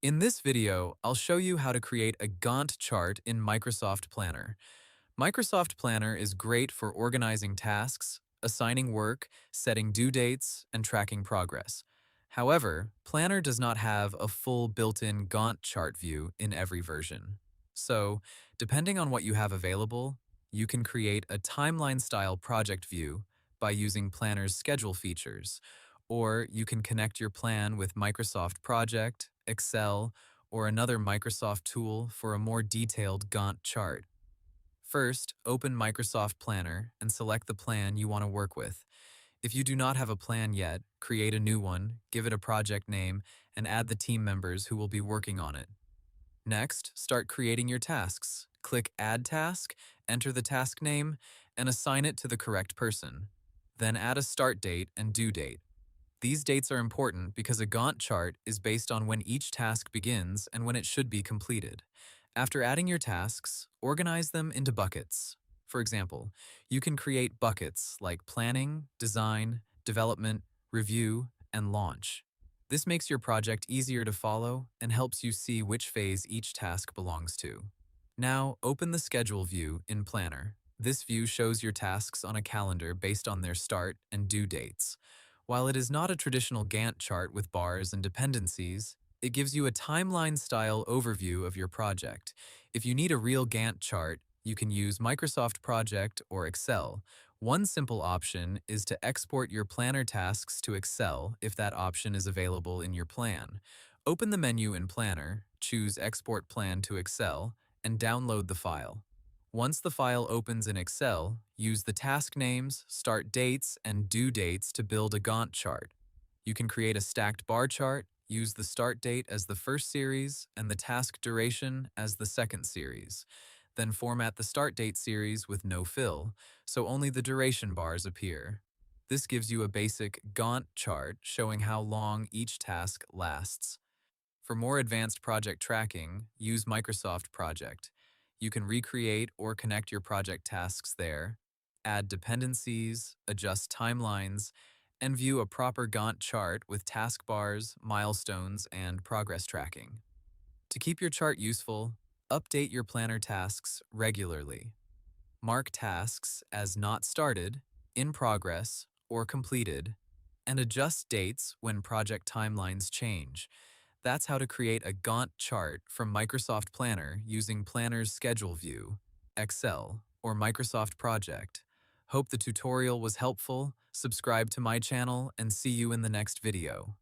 In this video, I'll show you how to create a Gantt chart in Microsoft Planner. Microsoft Planner is great for organizing tasks, assigning work, setting due dates, and tracking progress. However, Planner does not have a full built-in Gantt chart view in every version. So, depending on what you have available, you can create a timeline-style project view by using Planner's schedule features, or you can connect your plan with Microsoft Project, Excel, or another Microsoft tool for a more detailed Gantt chart. First, open Microsoft Planner and select the plan you want to work with. If you do not have a plan yet, create a new one, give it a project name, and add the team members who will be working on it. Next, start creating your tasks. Click Add Task, enter the task name, and assign it to the correct person. Then add a start date and due date. These dates are important because a Gantt chart is based on when each task begins and when it should be completed. After adding your tasks, organize them into buckets. For example, you can create buckets like planning, design, development, review, and launch. This makes your project easier to follow and helps you see which phase each task belongs to. Now, open the Schedule view in Planner. This view shows your tasks on a calendar based on their start and due dates. While it is not a traditional Gantt chart with bars and dependencies, it gives you a timeline-style overview of your project. If you need a real Gantt chart, you can use Microsoft Project or Excel. One simple option is to export your planner tasks to Excel if that option is available in your plan. Open the menu in Planner, choose Export Plan to Excel, and download the file. Once the file opens in Excel, use the task names, start dates, and due dates to build a Gantt chart. You can create a stacked bar chart, use the start date as the first series and the task duration as the second series. Then format the start date series with no fill, so only the duration bars appear. This gives you a basic Gantt chart showing how long each task lasts. For more advanced project tracking, use Microsoft Project. You can recreate or connect your project tasks there, add dependencies, adjust timelines, and view a proper Gantt chart with taskbars, milestones, and progress tracking. To keep your chart useful, update your planner tasks regularly. Mark tasks as not started, in progress, or completed, and adjust dates when project timelines change. That's how to create a Gantt chart from Microsoft Planner using Planner's Schedule View, Excel, or Microsoft Project. Hope the tutorial was helpful. Subscribe to my channel and see you in the next video.